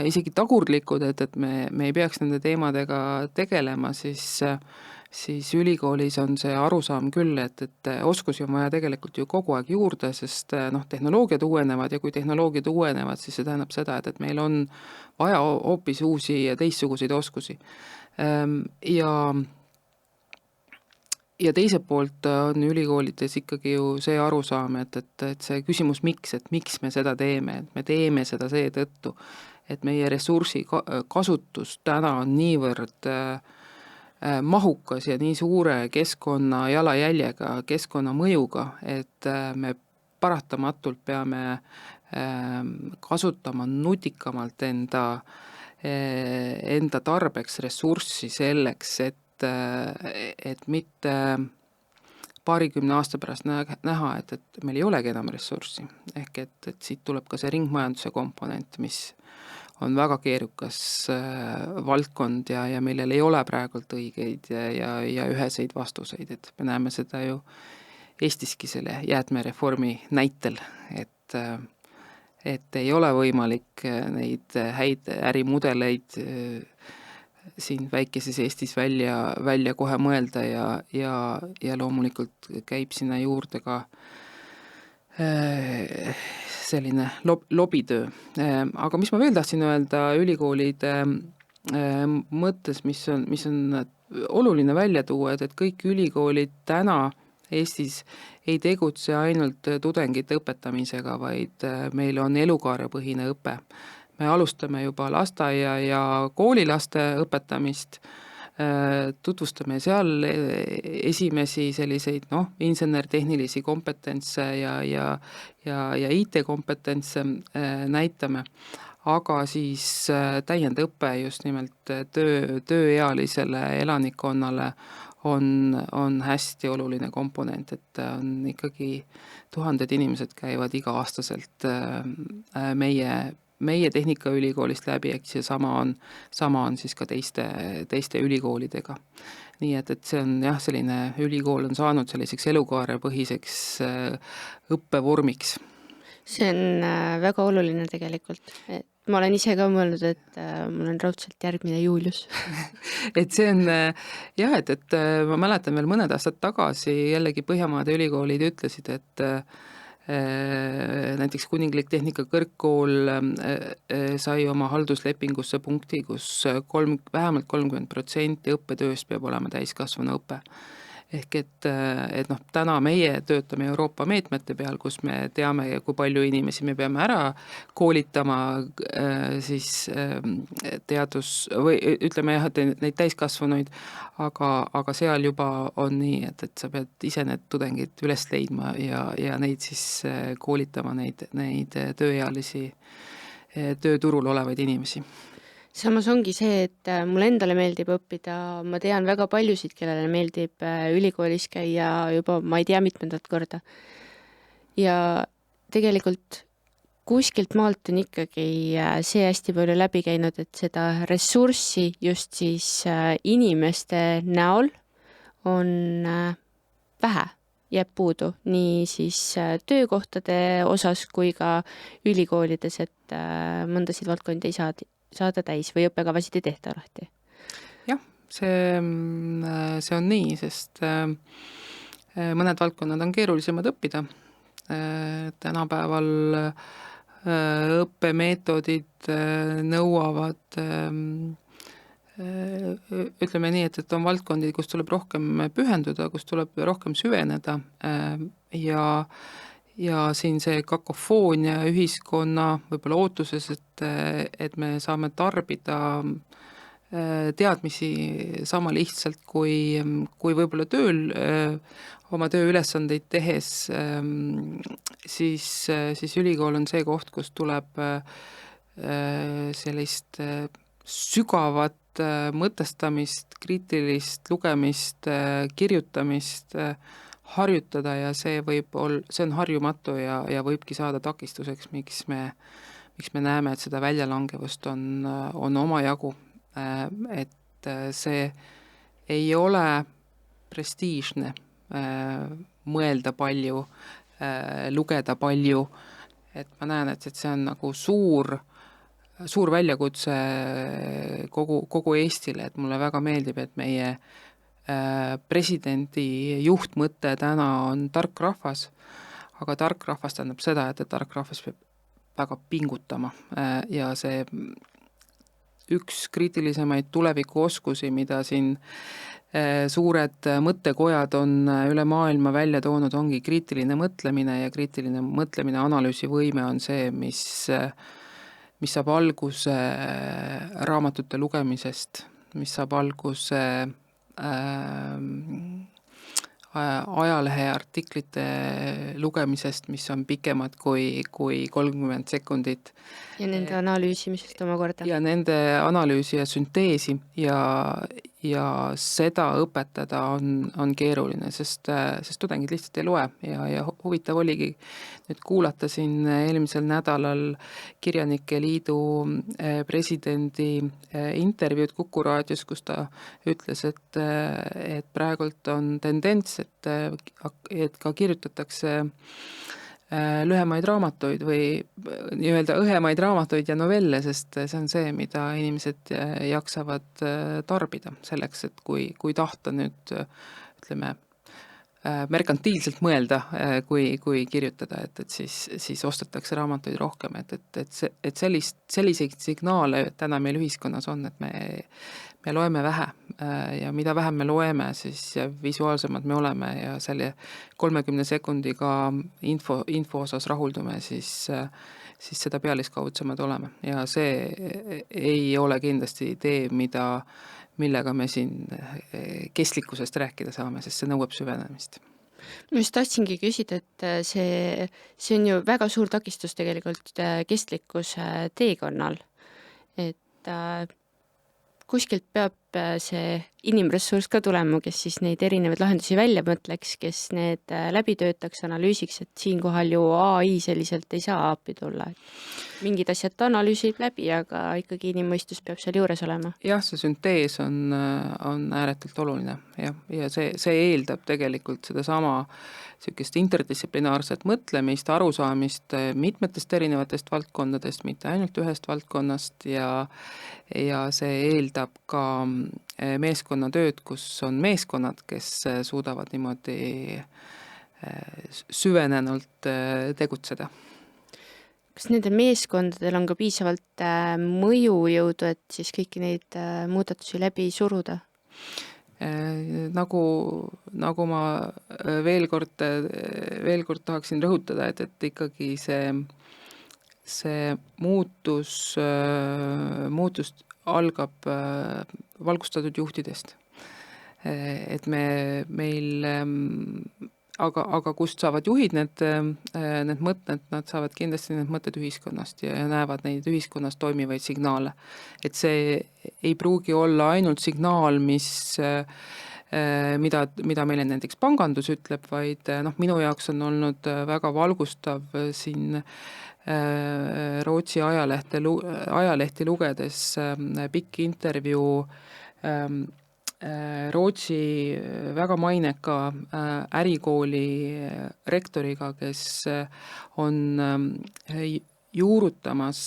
isegi tagurlikud, et me ei peaks nende teemadega tegelema, siis ülikoolis on see arusaam küll, et oskusi on vaja tegelikult ju kogu aeg juurde, sest tehnoloogiad uuenevad ja kui tehnoloogiad uuenevad, siis see tähendab seda, et meil on vaja hoopis uusi ja teistsuguseid oskusi. Ja teiselt poolt on ülikoolides ikkagi ju see arusaam, et see küsimus miks, et miks me seda teeme, et me teeme seda seetõttu, et meie ressursi kasutus täna on niivõrd mahukas ja nii suure keskkonna jalajäljega, keskkonna mõjuga, et me paratamatult peame kasutama nutikamalt enda tarbeks ressurssi selleks, et mitte paarikümne aasta pärast näha, et meil ei olegi enam ressurssi. Ehk et siit tuleb ka see ringmajanduse komponent, mis on väga keerukas valdkond ja millel ei ole praegult õigeid ja üheseid vastuseid, et me näeme seda ju Eestiski selle jäätmereformi näitel, et ei ole võimalik neid häid ärimudeleid siin väikeses Eestis välja kohe mõelda ja loomulikult käib sinna juurde ka selline lobitöö. Aga mis ma veel tahtsin öelda ülikoolide mõttes, mis on oluline välja tuua, et kõik ülikoolid täna Eestis ei tegutse ainult tudengite õpetamisega, vaid meil on elukaarepõhine õpe. Me alustame juba lasteaia ja koolilaste õpetamist, tutvustame seal esimesi selliseid insener-tehnilisi kompetentse ja IT-kompetentse näitame, aga siis täiendõpe just nimelt tööealisele elanikkonnale on hästi oluline komponent, et on ikkagi tuhanded inimesed käivad iga-aastaselt meie Tehnikaülikoolist läbi, eks ja sama on siis ka teiste ülikoolidega. Nii et see on selline ülikool on saanud selliseks elukaarepõhiseks õppevormiks. See on väga oluline tegelikult. Ma olen ise ka mõelnud, et mul on raudselt järgmine Julius. Et see on et ma mäletan veel mõned aastad tagasi jällegi Põhjamaade ülikoolid ütlesid, et näiteks Kuninglik Tehnikakõrgkool sai oma halduslepingusse punkti, kus vähemalt 30% õppetööst peab olema täiskasvanu õpe. Ehk et täna meie töötame Euroopa meetmete peal, kus me teame, kui palju inimesi me peame ära koolitama siis või ütleme et neid täiskasvanuid, aga seal juba on nii, et sa pead ise need tudengid üles leidma ja neid siis koolitama, neid tööealisi tööturul olevaid inimesi. Samas ongi see, et mulle endale meeldib õppida, ma tean väga paljusid, kellele meeldib ülikoolis käia juba, ma ei tea mitmendat korda. Ja tegelikult kuskilt maalt on ikkagi see hästi palju läbi käinud, et seda ressurssi just siis inimeste näol on vähe, jääb puudu nii siis töökohtade osas kui ka ülikoolides, et mõndasid valdkondi ei saada täis või õppekavasid ei tehta alati. Jah, see on nii, sest mõned valdkonnad on keerulisemad õppida. Tänapäeval õppemeetodid nõuavad, ütleme nii, et on valdkondi, kus tuleb rohkem pühenduda, kus tuleb rohkem süveneda ja siin see kakofoonia ühiskonna võib-olla ootuses, et me saame tarbida teadmisi sama lihtsalt kui võib-olla tööl oma tööülesandeid tehes, siis ülikool on see koht, kus tuleb sellist sügavat mõtestamist, kriitilist lugemist, kirjutamist harjutada ja see on harjumatu ja võibki saada takistuseks, miks me näeme, et seda väljalangevust on omajagu. Et see ei ole prestiižne mõelda palju, lugeda palju, et ma näen, et see on nagu suur väljakutse kogu Eestile, et mulle väga meeldib, et meie presidendi juhtmõte täna on tark rahvas, aga tark rahvas tähendab seda, et tark rahvas peab väga pingutama ja see üks kriitilisemaid tulevikuoskusi, mida siin suured mõttekojad on üle maailma välja toonud, ongi kriitiline mõtlemine ja kriitiline mõtlemine, analüüsivõime on see, mis saab alguse raamatute lugemisest, mis saab alguse ajaleheartiklite lugemisest, mis on pikemad kui 30 sekundit. Ja nende analüüsimisest omakorda. Ja nende analüüsi ja sünteesi ja seda õpetada on keeruline, sest tudengid lihtsalt ei loe ja huvitav oligi nüüd kuulata siin eelmisel nädalal Kirjanike Liidu presidendi intervjuud Kuku raadios, kus ta ütles, et praegult on tendents, et ka kirjutatakse lühemaid raamatuid või nii-öelda õhemaid raamatuid ja novelle, sest see on see, mida inimesed jaksavad tarbida selleks, et kui tahta nüüd, ütleme, merkantiilselt mõelda, kui kirjutada, et siis ostetakse raamatuid rohkem, et selliseid signaale täna meil ühiskonnas on, et me loeme vähe ja mida vähem me loeme, siis visuaalsemad me oleme ja selle 30 sekundiga info osas rahuldume, siis seda pealiskaudsemad oleme ja see ei ole kindlasti idee, millega me siin kestlikkusest rääkida saame, sest see nõuab süvenemist. Ma just tahtsingi küsida, et see on ju väga suur takistus tegelikult kestlikkuse teekonnal, et kuskilt peab see inimressurss ka tulema, kes siis neid erinevaid lahendusi välja mõtleks, kes need läbi töötaks, analüüsiks, et siinkohal ju AI selliselt ei saa appi tulla. Mingid asjad ta analüüsib läbi, aga ikkagi inimmõistus peab seal juures olema. Jah, see süntees on ääretult oluline ja see eeldab tegelikult sedasama sellist interdistsiplinaarset mõtlemist, arusaamist mitmetest erinevatest valdkondadest, mitte ainult ühest valdkonnast ja see eeldab ka meeskonnatööd, kus on meeskonnad, kes suudavad niimoodi süvenenult tegutseda. Kas nendel meeskondadel on ka piisavalt mõjujõudu, et siis kõiki neid muudatusi läbi suruda? Nagu ma veel kord tahaksin rõhutada, et ikkagi see muutus algab valgustatud juhtidest. Et meil aga kust saavad juhid need mõtted, nad saavad kindlasti need mõtted ühiskonnast ja näevad neid ühiskonnas toimivaid signaale. Et see ei pruugi olla ainult signaal, mida meile näiteks pangandus ütleb, vaid minu jaoks on olnud väga valgustav siin Rootsi ajalehti lugedes pikk intervjuu Rootsi väga maineka ärikooli rektoriga, kes on juurutamas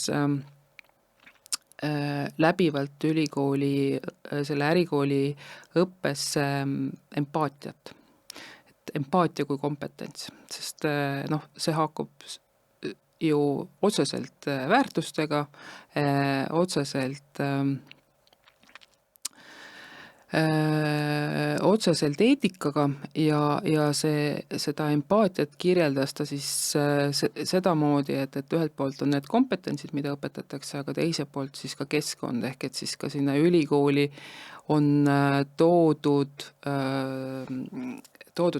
läbivalt ülikooli, selle ärikooli õppesse empaatiat. Empaatia kui kompetents, sest see haakub ju otseselt väärtustega, otseselt eetikaga ja seda empaatiat kirjeldas ta siis sedamoodi, et ühelt poolt on need kompetentsid, mida õpetatakse, aga teiselt poolt siis ka keskkond, ehk et siis ka sinna ülikooli on toodud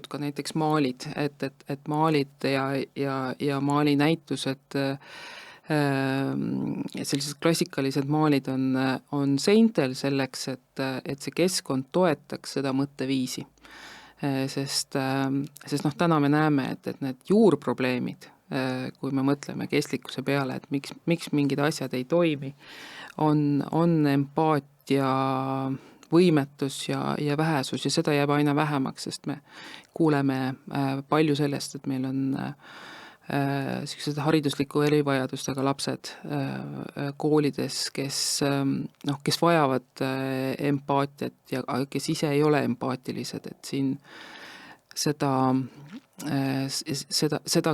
ka näiteks maalid, et maalid ja maalinäitused sellised klassikalised maalid on seintel selleks, et see keskkond toetaks seda mõtteviisi. Sest täna me näeme, et need juurprobleemid, kui me mõtleme kestlikkuse peale, et miks mingid asjad ei toimi, on empaatia võimetus ja vähesus ja seda jääb aina vähemaks, sest me kuuleme palju sellest, et meil on sellised haridusliku erivajadustega lapsed koolides, kes vajavad empaatiat ja kes ise ei ole empaatilised, et siin seda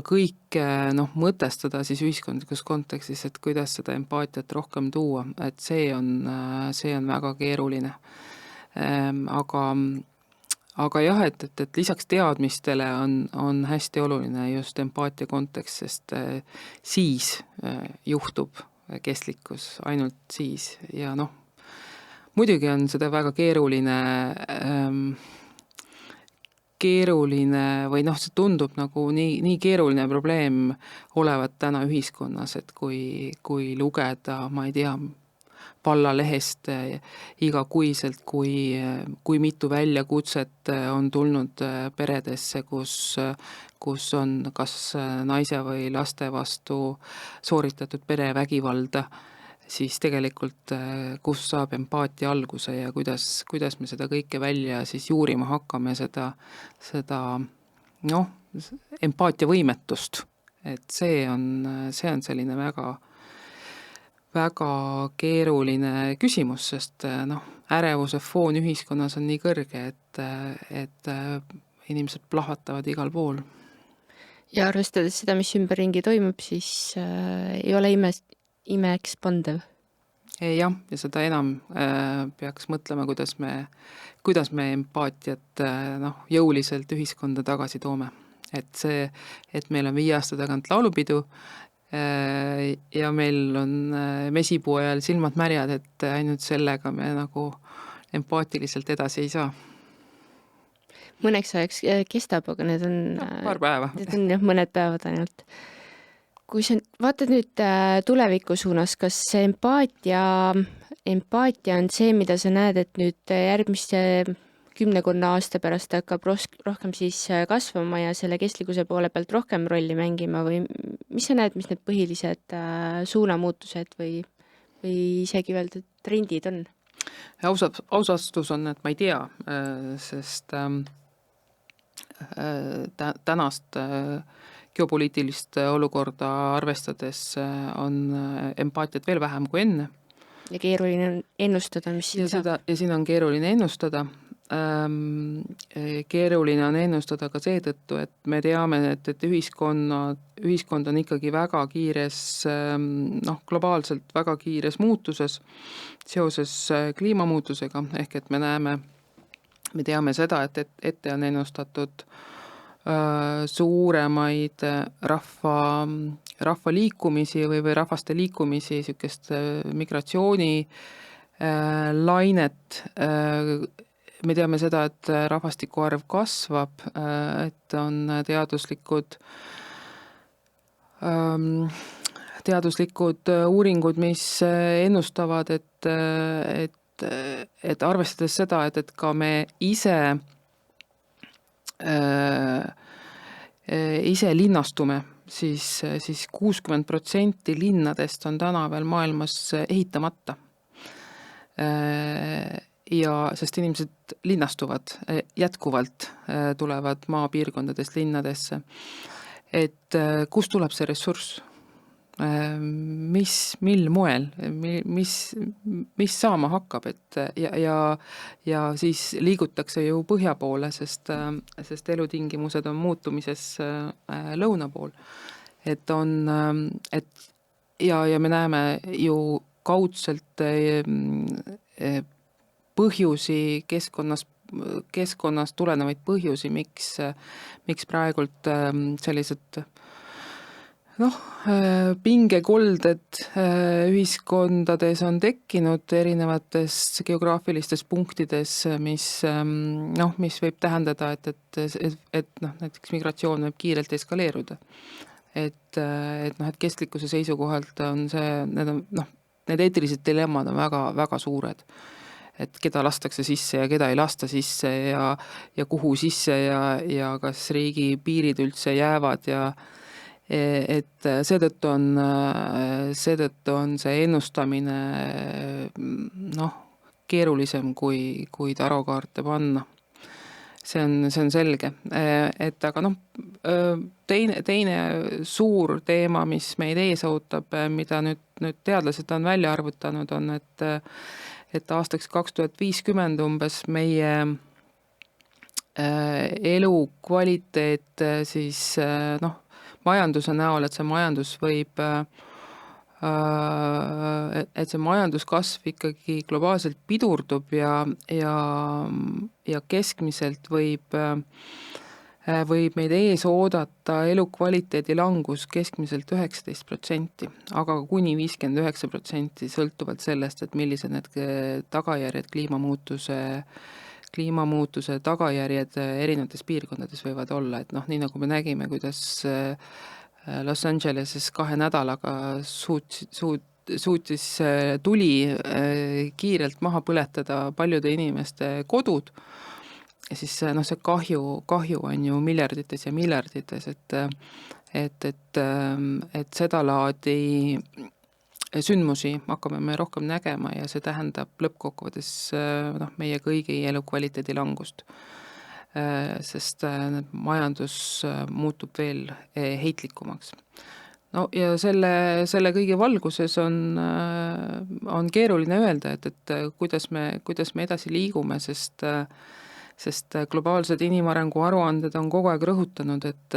kõike mõtestada siis ühiskondlikus kontekstis, et kuidas seda empaatiat rohkem tuua, et see on väga keeruline. Aga jah, et lisaks teadmistele on hästi oluline just empaatia kontekst, sest siis juhtub kestlikkus, ainult siis. Ja muidugi on seda väga keeruline või see tundub nagu nii keeruline probleem olevat täna ühiskonnas, et kui lugeda, ma ei tea, vallalehest igakuiselt, kui mitu väljakutset on tulnud peredesse, kus on kas naise või laste vastu sooritatud perevägivalda, siis tegelikult kus saab empaatia alguse ja kuidas me seda kõike välja siis juurima hakkame, seda empaatia võimetust, et see on selline väga keeruline küsimus, sest ärevuse foon ühiskonnas on nii kõrge, et inimesed plahvatavad igal pool. Ja arvestades seda, mis ümberringi toimub, siis ei ole imeks pandav. Jah, ja seda enam peaks mõtlema, kuidas me empaatiat jõuliselt ühiskonda tagasi toome. Et meil on 5 aasta tagant laulupidu ja meil on mesipuu ajal silmad märjad, et ainult sellega me nagu empaatiliselt edasi ei saa. Mõneks ajaks kestab, aga need on paar päeva. Need on mõned päevad ainult. Kui sa vaatad nüüd tuleviku suunas, kas empaatia on see, mida sa näed, et nüüd järgmiste 10 aasta pärast hakkab rohkem siis kasvama ja selle kestlikkuse poole pealt rohkem rolli mängima või mis sa näed, mis need põhilised suunamuutused või isegi öelda trendid on? Aus vastus on, et ma ei tea, sest tänast geopoliitilist olukorda arvestades on empaatiat veel vähem kui enne. Ja keeruline on ennustada, mis siin saab. Ja siin on keeruline ennustada. Keeruline on ennustada ka seetõttu, et me teame, et ühiskond on ikkagi väga kiires, globaalselt väga kiires muutuses seoses kliimamuutusega, ehk et me teame seda, et ette on ennustatud suuremaid rahva liikumisi või rahvaste liikumisi, sükest migratsiooni lainet. Me teame seda, et rahvastiku arv kasvab, et on teaduslikud uuringud, mis ennustavad, et arvestades seda, et ka me ise linnastume, siis 60% linnadest on täna veel maailmas ehitamata. Ja sest inimesed linnastuvad jätkuvalt, tulevad maapiirkondadest linnadesse. Et kus tuleb see ressurss? Mil moel, mis saama hakkab, ja siis liigutakse ju põhja poole, sest elutingimused on muutumises lõuna pool. Ja me näeme ju kaudselt põhjusi keskkonnast tulenevaid põhjusi, miks praegult sellised pingekolded ühiskondades on tekkinud erinevates geograafilistes punktides, mis võib tähendada, et näiteks migratsioon võib kiirelt eskaleeruda. et kestlikkuse seisukohalt on need eetilised dilemmad on väga, väga suured. Et keda lastakse sisse ja keda ei lasta sisse ja kuhu sisse ja kas riigi piirid üldse jäävad ja et seetõttu on see ennustamine keerulisem kui tarokaarte panna. See on selge. Et aga teine suur teema, mis meid ees ootab, mida nüüd teadlased on välja arvutanud, on, et aastaks 2050 umbes meie elukvaliteet siis majanduse näol, et see majandus võib et see majanduskasv ikkagi globaalselt pidurdub ja keskmiselt võib meid ees oodata elukvaliteedi langus keskmiselt 19%, aga kuni 59% sõltuvalt sellest, et millised need tagajärjed kliimamuutuse tagajärjed erinevates piirkondades võivad olla, et nii nagu me nägime, kuidas Los Angeleses 2 nädalaga suutis tuli kiirelt maha põletada paljude inimeste kodud, ja siis see kahju on ju miljardites ja miljardites, et sedalaadi sündmusi hakkame me rohkem nägema ja see tähendab lõppkokkuvõttes meie kõigi elukvaliteedi langust. Sest majandus muutub veel heitlikumaks. Ja selle kõige valguses on keeruline öelda, et kuidas me edasi liigume, sest globaalsed inimarengu aruanded on kogu aeg rõhutanud, et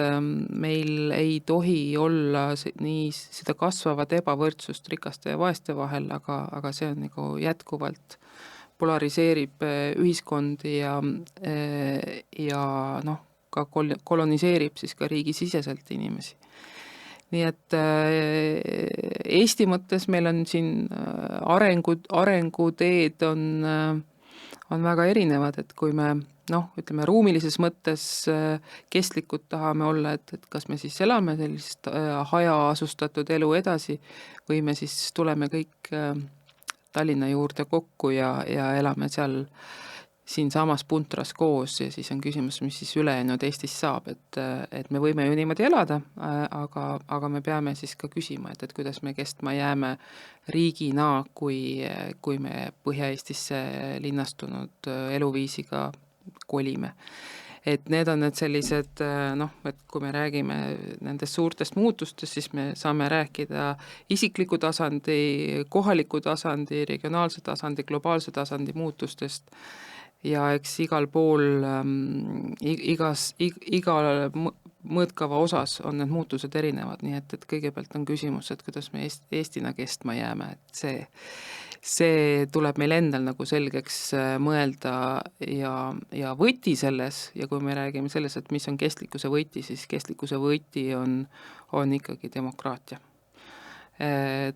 meil ei tohi olla nii seda kasvavat ebavõrdsust rikaste ja vaeste vahel, aga see on nagu jätkuvalt polariseerib ühiskondi ja ka koloniseerib siis ka riigisiseselt inimesi. Nii et Eesti mõttes meil on siin arenguteed on väga erinevad, et kui me ütleme ruumilises mõttes kestlikud tahame olla, et kas me siis elame sellist hajaasustatud elu edasi või me siis tuleme kõik Tallinna juurde kokku ja elame seal siinsamas puntras koos ja siis on küsimus, mis siis ülejäänud Eestis saab, et me võime ju niimoodi elada, aga me peame siis ka küsima, et kuidas me kestma jääme riigina, kui me Põhja-Eestisse linnastunud eluviisiga kolime. Et need on need sellised, et kui me räägime nendest suurtest muutustest, siis me saame rääkida isikliku tasandi, kohaliku tasandi, regionaalse tasandi, globaalse tasandi muutustest ja eks igal pool, igal mõõtkava osas on need muutused erinevad, nii et kõigepealt on küsimus, et kuidas me Eestina kestma jääme, et see tuleb meil endal nagu selgeks mõelda ja võti selles, ja kui me räägime selles, et mis on kestlikkuse võti, siis kestlikkuse võti on ikkagi demokraatia.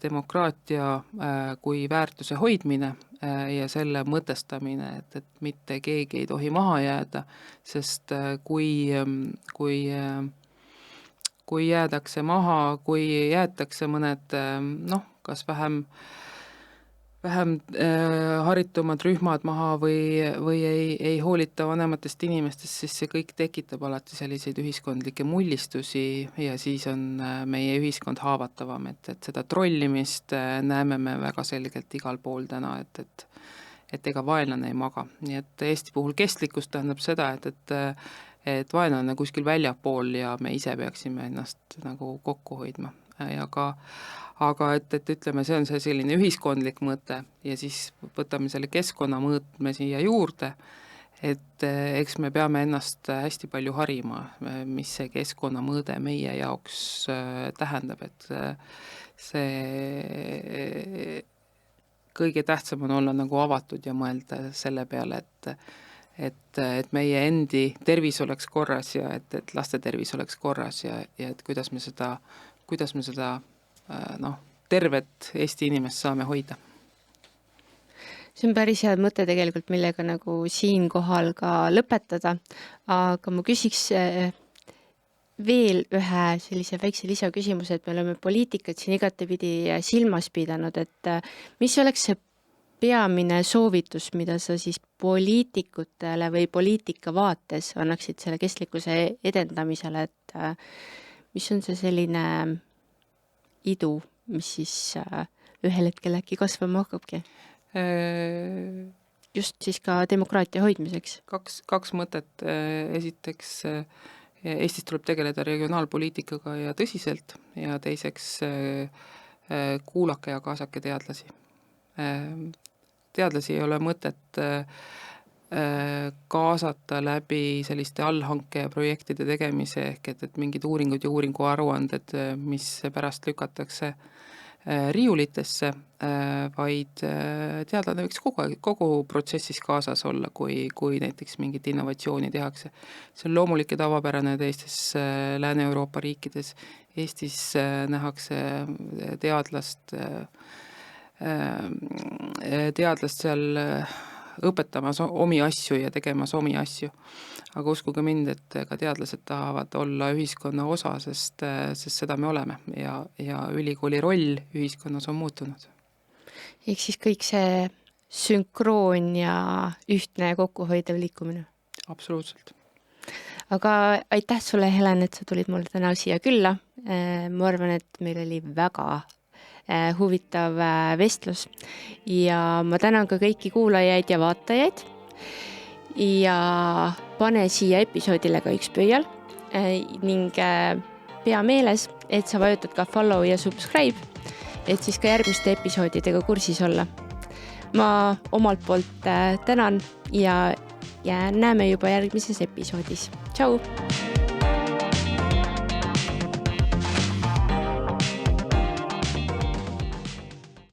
Demokraatia kui väärtuse hoidmine ja selle mõtestamine, et mitte keegi ei tohi maha jääda, sest kui jäädakse maha, kui jäetakse mõned kas vähem haritumad rühmad maha või ei hoolita vanematest inimestest, siis see kõik tekitab alati selliseid ühiskondlikke mullistusi ja siis on meie ühiskond haavatavam, et seda trollimist näeme me väga selgelt igal pool täna, et ega vaenlane ei maga. Nii et Eesti puhul kestlikkus tähendab seda, et vaenlane kuskil väljapool ja me ise peaksime ennast nagu kokku hoidma ja aga et ütleme, see on see selline ühiskondlik mõte ja siis võtame selle keskkonna mõõtme siia juurde, et eks me peame ennast hästi palju harima, mis see keskkonna mõõde meie jaoks tähendab, et see kõige tähtsam on olla nagu avatud ja mõelda selle peale, et meie endi tervis oleks korras ja et laste tervis oleks korras ja et kuidas me seda tervet Eesti inimest saame hoida. See on päris hea mõte tegelikult, millega nagu siinkohal ka lõpetada, aga ma küsiks veel ühe sellise väikse lisaküsimuse, et me oleme poliitikat siin igatepidi silmas pidanud, et mis oleks see peamine soovitus, mida sa siis poliitikutele või poliitika vaates annaksid selle kestlikkuse edendamisele, et mis on see selline idu, mis siis ühel hetkel äkki kasvama hakkabki? Just siis ka demokraatia hoidmiseks. Kaks mõtet. Esiteks, Eestis tuleb tegeleda regionaalpoliitikaga ja tõsiselt ja teiseks kuulake ja kaasake teadlasi. Teadlasi ei ole mõtet kaasata läbi selliste allhanke projektide tegemise ehk et mingid uuringud ja uuringuaruanded, mis pärast lükatakse riiulitesse, vaid teadlane võiks kogu protsessis kaasas olla, kui näiteks mingit innovatsiooni tehakse. See on loomulik ja tavapärane teistes Lääne-Euroopa riikides. Eestis nähakse teadlast seal õpetamas omi asju ja tegemas omi asju. Aga uskuge mind, et ka teadlased tahavad olla ühiskonna osa, sest seda me oleme ja ülikooli roll ühiskonnas on muutunud. Ehk siis kõik see sünkroon ja ühtne kokkuhoidev liikumine. Absoluutselt. Aga aitäh sulle, Helen, et sa tulid mulle täna siia külla. Ma arvan, et meil oli väga huvitav vestlus ja ma tänan ka kõiki kuulajaid ja vaatajaid ja pane siia episoodile ka üks pöial ning pea meeles, et sa vajutad ka follow ja subscribe, et siis ka järgmiste episoodidega kursis olla. Ma omalt poolt tänan ja näeme juba järgmises episoodis. Tšau!